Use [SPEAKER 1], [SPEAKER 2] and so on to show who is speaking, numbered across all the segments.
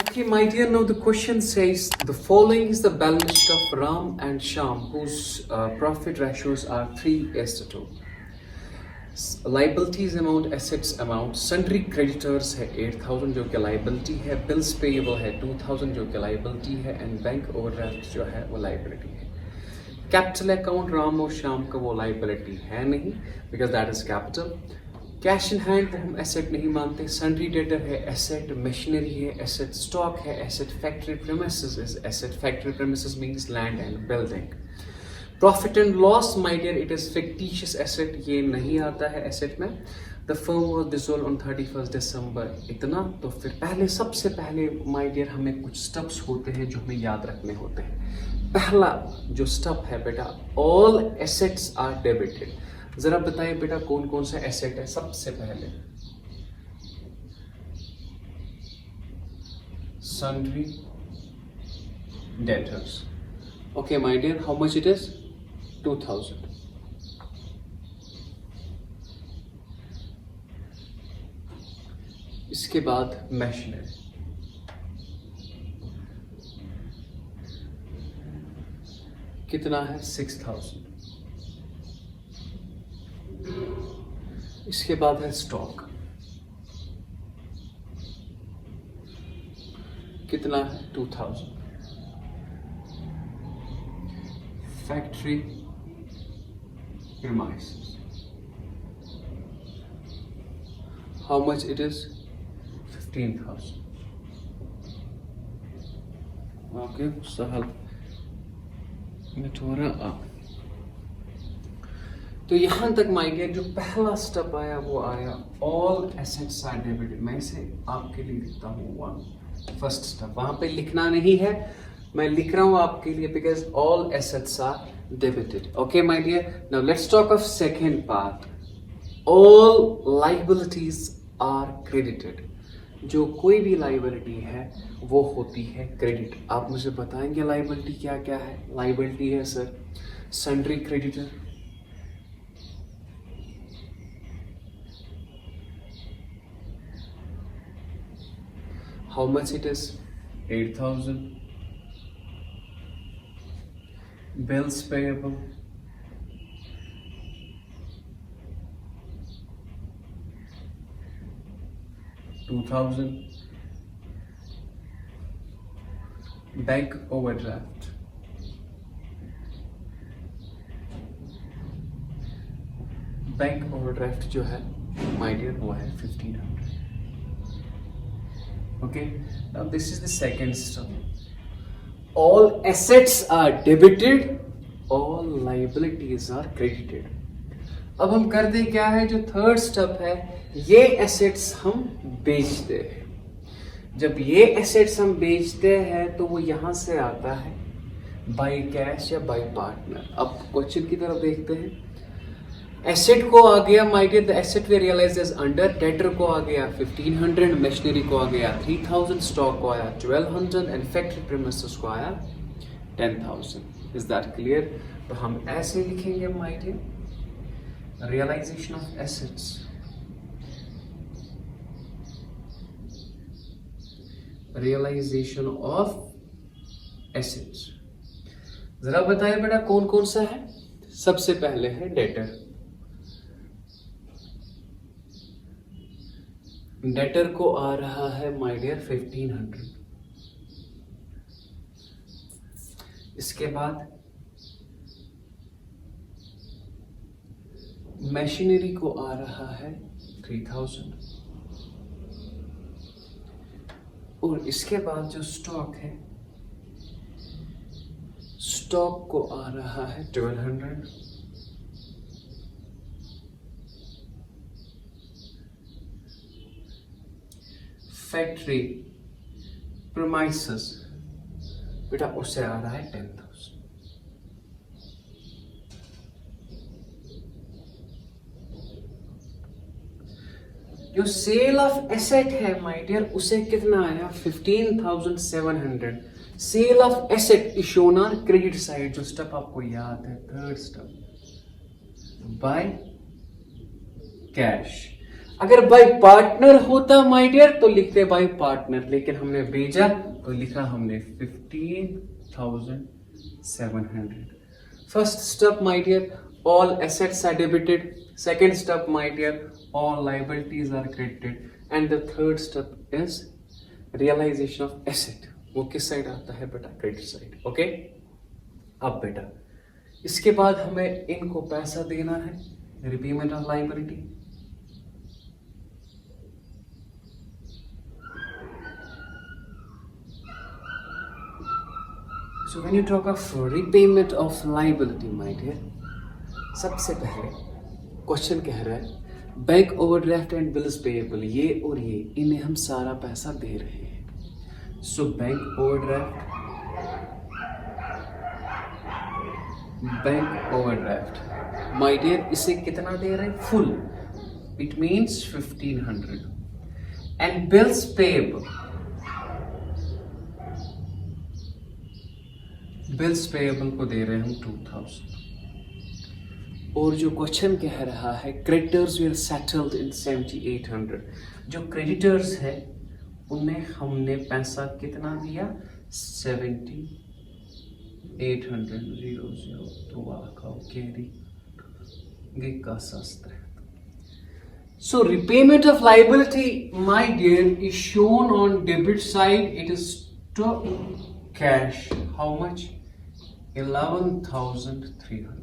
[SPEAKER 1] Okay, my dear, now the question says the following is the balance sheet of Ram and Sham, whose profit ratios are 3:2. Liabilities amount, assets amount, sundry creditors है 8,000 जो कि liability है, bills payable है 2,000 जो कि liability है, and bank overdraft जो है वो liability है. Capital account राम और श्याम का वो liability है नहीं, because that is capital. Cash in hand वो हम एसेट नहीं मानते. सन्ड्री डेटर है एसेट, मशीनरी है एसेट, स्टॉक है asset, factory premises is asset. Factory premises means land and building. Profit and loss my dear it is fictitious asset, ये नहीं आता है एसेट में. The firm was dissolve on 31 December. इतना तो फिर पहले सबसे पहले माय डियर हमें कुछ स्टेप्स होते हैं जो हमें याद रखने होते हैं. पहला जो स्टेप है बेटा, ऑल एसेट्स आर डेबिटेड. जरा बताइए बेटा कौन कौन सा एसेट है. सबसे पहले sundry debtors. Okay my dear, how much it is? 2,000. इसके बाद मशीनरी, कितना है? 6,000. इसके बाद है स्टॉक, कितना है? 2,000. Factory premises, how much it is? 15,000. okay सहल मिठोरा आप. तो यहां तक माय डियर जो पहला स्टेप आया वो आया ऑल एसेट्स आर डेबिटेड. मैं इसे आपके लिए लिखता हूँ वन फर्स्ट स्टेप. वहां पे लिखना नहीं है, मैं लिख रहा हूँ आपके लिए because all assets are debited. Okay my dear, now let's talk of second part. All liabilities are credited. जो कोई भी लाइबिलिटी है वो होती है क्रेडिट. आप मुझे बताएंगे लाइबिलिटी क्या क्या है? लाइबिलिटी है sir sundry creditor, how much it is? 8,000. bills payable, 2,000. bank overdraft, bank overdraft जो है माय डियर वो है 1,500. Okay, now this is the second step. All assets are debited, all liabilities are credited. अब हम करते क्या है, जो थर्ड स्टेप है, ये एसेट्स हम बेचते हैं. जब ये एसेट्स हम बेचते हैं तो वो यहां से आता है बाय कैश या बाय पार्टनर. अब क्वेश्चन की तरफ देखते हैं. एसेट को आ गया my dear, the asset we realize as under. Debtor को आ गया 1,500, मशीनरी को आ गया 3,000, स्टॉक को आया 1,200 एंड फैक्ट्री प्रीमिसेस को आया 10,000. Is that clear? तो हम ऐसे लिखेंगे my dear, realization of assets, realization of assets. जरा बताइए बेटा कौन कौन सा है? सबसे पहले है डेटर. डेटर को आ रहा है माय डियर 1,500. इसके बाद मशीनरी को आ रहा है 3,000 और इसके बाद जो स्टॉक है, स्टॉक को आ रहा है 1,200. फैक्ट्री प्रीमाइसेस बेटा उससे आ रहा है 10,000. जो सेल ऑफ एसेट है माय डियर उसे कितना आया? 15,700. Sale of asset is shown on credit side. जो स्टेप आपको याद है, थर्ड स्टेप, बाय कैश. अगर बाय पार्टनर होता माय डियर तो लिखते बाय पार्टनर, लेकिन हमने भेजा तो लिखा हमने 15,700. First step my dear, all assets are debited. Second step my dear, all liabilities are credited. And the third step is realization of asset. वो किस साइड आता है बेटा? Credit side. ओके, अब बेटा इसके बाद हमें इनको पैसा देना है, repayment of liability. So when you talk of repayment of liability my dear, सबसे पहले क्वेश्चन कह रहा है bank overdraft and bills payable, ये और ये इन्हें हम सारा पैसा दे रहे हैं. So bank overdraft my dear इसे कितना दे रहे हैं? Full. It means 1500. And bills payable, bills payable को दे रहे हैं हम 2000. और जो क्वेश्चन कह रहा है क्रेडिटर्स वर सेटल्ड इन 7800, जो क्रेडिटर्स है उन्हें हमने पैसा कितना दिया? 7800. 00 तो आखाओ कैरी का शास्त्र. So repayment of liability my dear is shown on debit side. It is to cash. How much? 11,300.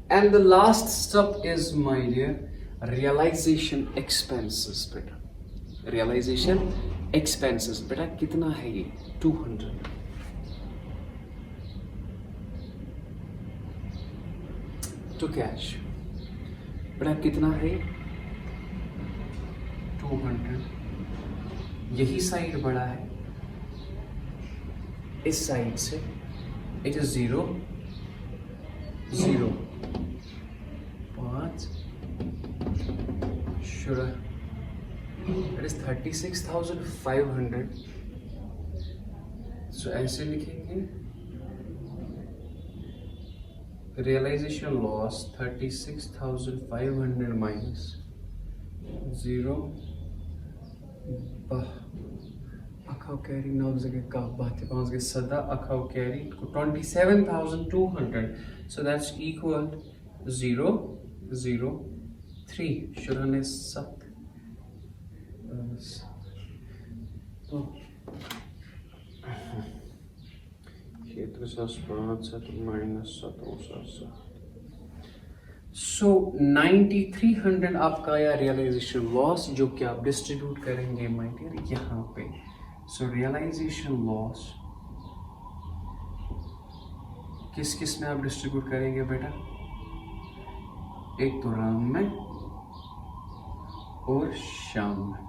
[SPEAKER 1] And the last step is my dear realization expenses बेटा. realization expenses बेटा कितना है ये? 200. to cash बेटा कितना है? 200. यही साइड बड़ा है, इस साइड से it is 0 0 5 sure it is 36,500. so ऐसे लिखेंगे realization loss 36,500 minus 0 अखाव कैरी 9 जगह का बात 5 के सदा अखाव कैरी 27,200. so that's equal 0 0 3 शुराने 7 तो क्षेत्र 5 माइनस 7. सो 9300 आपका आया रियलाइजेशन लॉस, जो कि आप डिस्ट्रीब्यूट करेंगे माय डियर यहाँ पे. सो रियलाइजेशन लॉस किस किस में आप डिस्ट्रीब्यूट करेंगे बेटा? एक तो राम में और शाम में.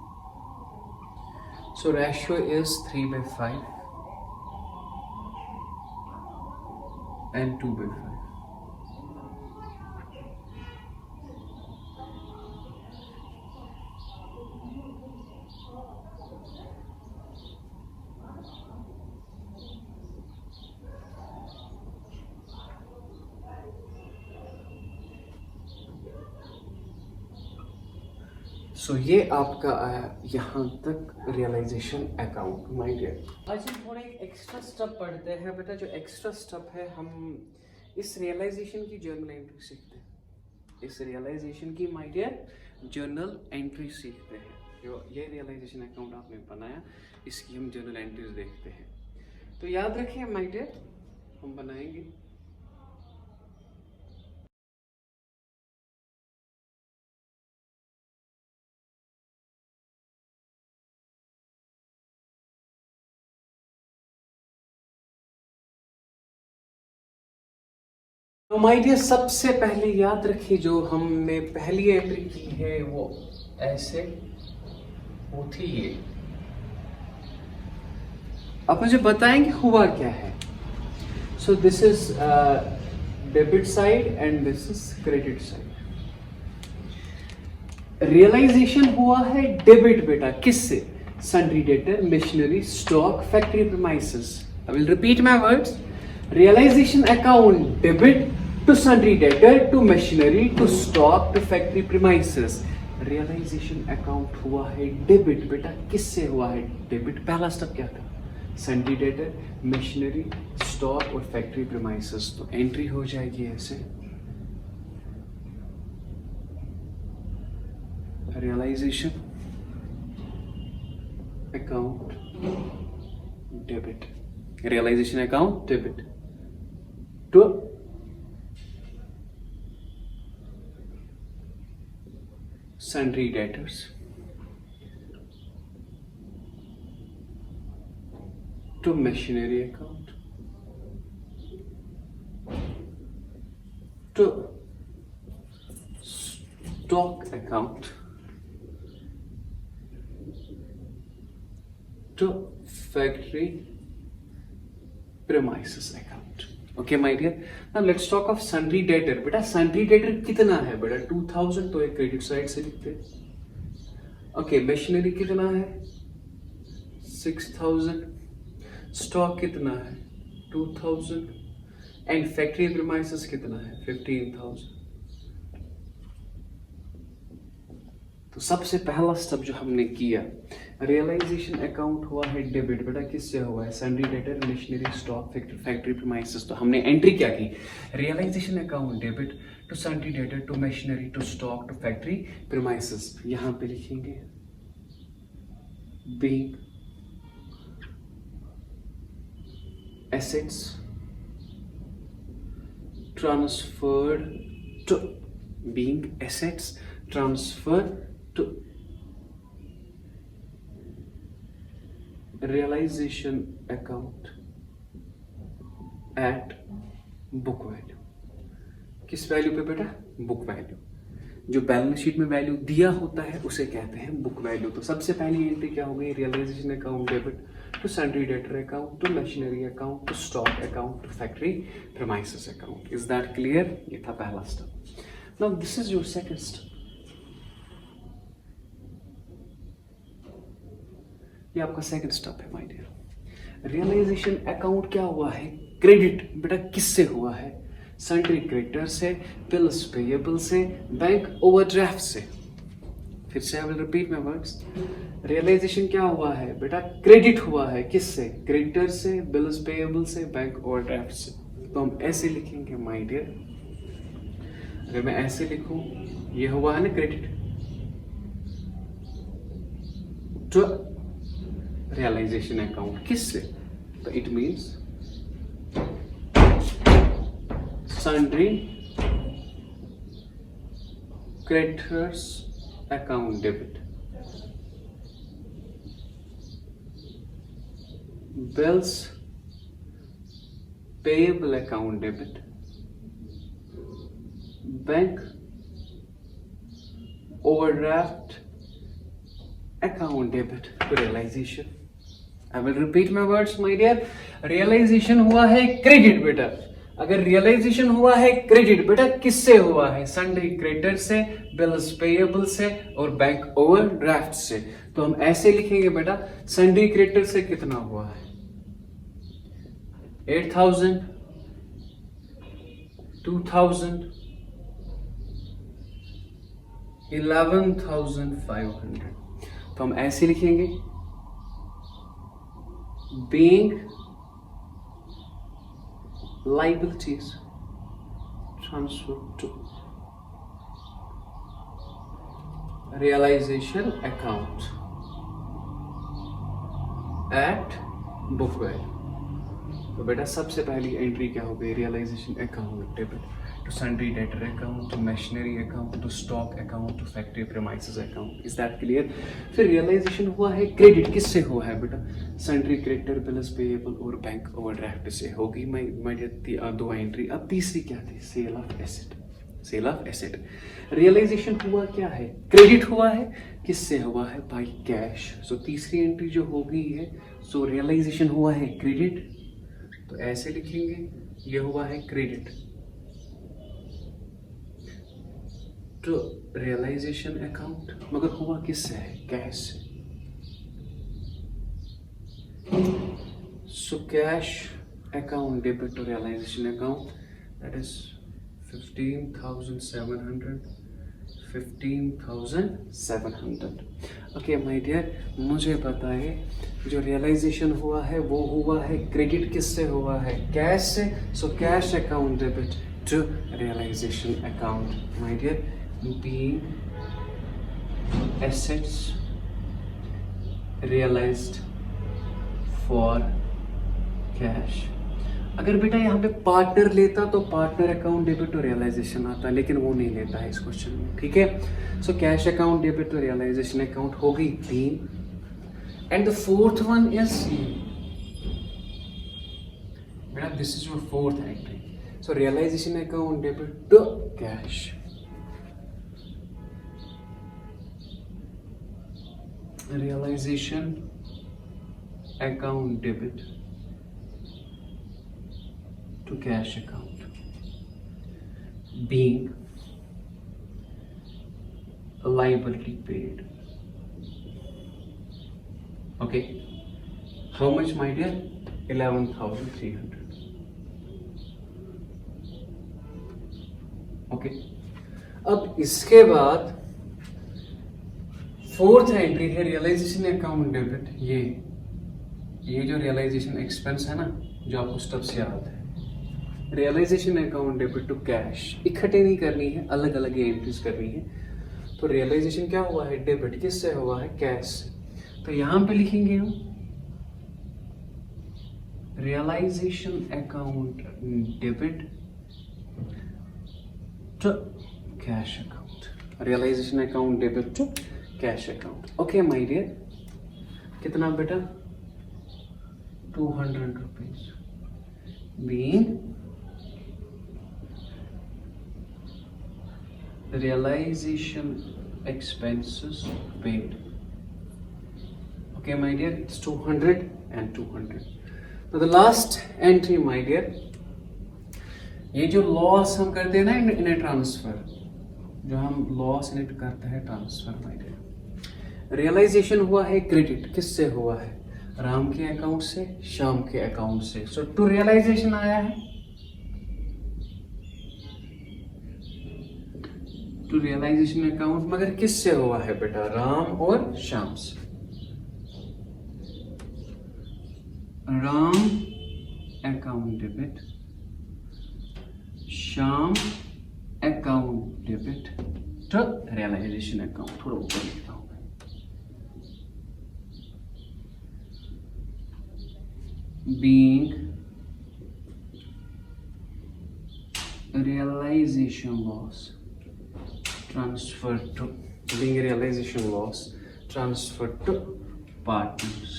[SPEAKER 1] So ratio is 3/5 and 2/5. सो ये आपका आया यहाँ तक रियलाइजेशन अकाउंट माय डियर. आज हम थोड़ा एक एक्स्ट्रा स्टेप पढ़ते हैं बेटा. जो एक्स्ट्रा स्टेप है हम इस रियलाइजेशन की जर्नल एंट्री सीखते हैं. इस रियलाइजेशन की माय डियर जर्नल एंट्री सीखते हैं. जो ये रियलाइजेशन अकाउंट आपने बनाया इसकी हम जर्नल एंट्रीज देखते हैं. तो याद रखिए माय डियर हम बनाएंगे. तो माय डियर सबसे पहले याद रखिए जो हमने पहली एंट्री की है वो ऐसे वो थी ये. आप मुझे बताएंगे हुआ क्या है. So this is debit side and this is credit side. Realization हुआ है डेबिट बेटा किससे? Sundry debtor, machinery, stock, factory premises. I will repeat my words. Realization account debit to sundry debtor, to machinery, to stock, to factory premises. Realization account हुआ है debit. बेटा किससे हुआ है डेबिट? पहला स्टेप क्या था? सन्ड्री डेटर, मशीनरी, स्टॉक और फैक्ट्री प्रीमाइसेस। तो एंट्री हो जाएगी ऐसे, realization account debit, realization account debit to sundry debtors to machinery account to stock account to factory premises account. Okay my dear, now let's talk of sundry debtor. बेटा sundry debtor कितना है? बेटा 2000, तो एक credit side से लिखते हैं। Okay machinery कितना है? 6000, स्टॉक कितना है? 2000 एंड फैक्ट्री प्रीमाइसेस कितना है? 15000। तो सबसे पहला स्टेप जो हमने किया, रियलाइजेशन अकाउंट हुआ है डेबिट। बेटा किससे हुआ है? Sundry debtor, machinery, stock, factory premises. तो हमने एंट्री क्या की? Realization account debit to sundry debtor, to machinery, to stock, to factory premises. यहां पे लिखेंगे being assets transferred to, being assets transferred to realization account at book value। किस value पे बेटा? Book value. जो बैलेंस शीट में value दिया होता है उसे कहते हैं बुक वैल्यू। तो सबसे पहली एंट्री क्या हो गई? Realization account debit to sundry debtor account, to machinery account, to stock account, to factory premises account. Is that clear? ये था पहला step. Now this is your second step. ये आपका सेकंड स्टेप है माय डियर। रियलाइजेशन अकाउंट क्या हुआ है? Credit. बेटा किससे हुआ है? सन्ड्री क्रेडिटर से, बिल्स पेएबल से, बैंक ओवरड्राफ्ट से। फिर से I will repeat my words. Realization क्या हुआ है? बेटा क्रेडिट हुआ है। किससे? क्रेडिटर से, बिल्स पेएबल से, बैंक ओवरड्राफ्ट से। तो हम ऐसे लिखेंगे माय डियर। अगर मैं ऐसे लिखूं, ये हुआ है ना क्रेडिट, तो रियलाइजेशन अकाउंट किससे? तो it means sundry creditors account debit, bills payable account debit, bank overdraft account debit to realization। I will repeat my words my dear। realization हुआ है क्रेडिट बेटा। अगर realization हुआ है क्रेडिट बेटा किससे हुआ है? सन्ड्री क्रेडिटर से, बिल्स पेएबल से और बैंक ओवरड्राफ्ट से। तो हम ऐसे लिखेंगे बेटा, सन्ड्री क्रेडिटर से कितना हुआ है? 8000, 2000, 11500। तो हम ऐसे लिखेंगे being liabilities transferred to realization account at book value। तो बेटा सबसे पहली एंट्री क्या हो गई? Realization account debit to sundry debtor account, to machinery account, to stock account, to factory premises account. Is that clear? फिर रियलाइजेशन हुआ है क्रेडिट। किससे हुआ है बेटा? सन्ड्री क्रेडिटर, बिल्स पेएबल और बैंक ओवरड्राफ्ट से होगी। दो एंट्री। अब तीसरी क्या थी? Sale of asset. Sale of asset. Realization हुआ क्या है? क्रेडिट हुआ है। किससे हुआ है? By cash. सो तीसरी एंट्री जो हो गई है, सो रियलाइजेशन हुआ है क्रेडिट। तो ऐसे लिखेंगे, ये हुआ है क्रेडिट टू रियलाइजेशन अकाउंट, मगर हुआ किससे है? कैश से। So cash account debit to realization account, that is 15,700, 15,700. Okay my dear, मुझे बताइए जो रियलाइजेशन हुआ है वो हुआ है क्रेडिट किससे हुआ है? कैश से. So cash account debit to realization account my dear, being assets realized for cash. अगर बेटा यहाँ पे पार्टनर लेता तो partner account debit to realization आता, लेकिन वो नहीं लेता है इस क्वेश्चन में. ठीक है, so cash account debit to realization account हो गई 3. And the fourth one is बेटा this is your fourth entry. So realization account debit to cash. Realization account debit to cash account being a liability paid. Okay, how much my dear? 11,300. Okay, अब इसके बाद fourth entry है realization account debit. ये जो realisation expense है ना, जो आपको स्टेप्स याद है, realization account debit to cash इकट्ठे नहीं करनी है, अलग अलग एंट्रीज करनी है. तो रियलाइजेशन क्या हुआ है? डेबिट. किससे हुआ है? कैश से. तो यहां पे लिखेंगे हम realization account debit to cash account. Realization account debit to cash account. Okay my dear, कितना बेटा? 200 rupees being realization expenses paid. Okay my dear, it's 200 and 200. Now the last entry my dear, ये जो loss हम करते हैं ना इन्हें transfer, जो हम लॉस इन्हें करते हैं ट्रांसफर माय डियर. रियलाइजेशन हुआ है क्रेडिट. किससे हुआ है? राम के अकाउंट से, श्याम के अकाउंट से. सो टू रियलाइजेशन आया है, टू रियलाइजेशन अकाउंट, मगर किससे हुआ है बेटा? राम और श्याम से. Ram account debit, Shyam account debit to realization account. थोड़ा ऊपर लिखता हूं. Being realization loss transferred to partners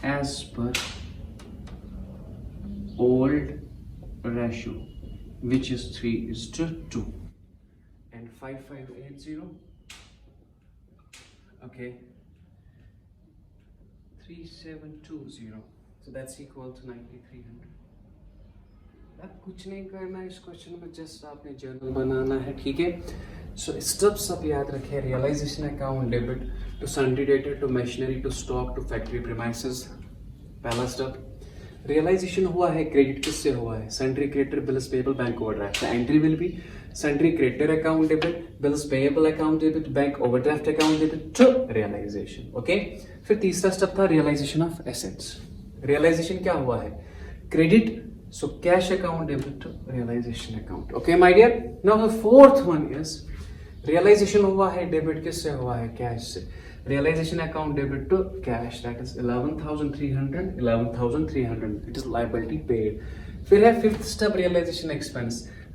[SPEAKER 1] as per old ratio, which is 3:2 and 5580. Okay, 3720. So that's equal to 9300. अब कुछ नहीं करना है इस क्वेश्चन में, जस्ट आपने जर्नल बनाना है. ठीक है, सो स्टेप्स आप याद रखें. Realization account debit to sundry debtor, to machinery, to stock, to factory premises. पहला स्टेप, रियलाइजेशन हुआ है क्रेडिट. किससे हुआ है? Sundry creditor, bills payable, bank overdraft. The entry will be sundry creditor account debit, bills payable account debit, bank overdraft account debit to realization. Okay, फिर तीसरा step था realisation of assets. Realisation क्या हुआ है? Credit. So cash account debit to realization account. Okay my dear. Now the fourth one is realization हुआ है debit. किससे हुआ है? कैश से. Realization account debit to cash, that is 11,300. It is liability paid. फिर है fifth step realization expense.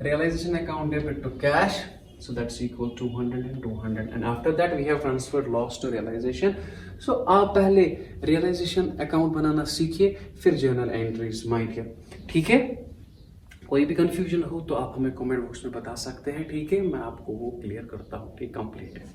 [SPEAKER 1] Realization account debit to cash, so that's equal 200 and 200. And after that we have transferred loss to realization. So आप पहले realization account बनाना सीखिए, फिर journal entries my dear. ठीक है, कोई भी कंफ्यूजन हो तो आप हमें कमेंट बॉक्स में बता सकते हैं. ठीक है, मैं आपको वो क्लियर करता हूँ. ठीक, कंप्लीट है.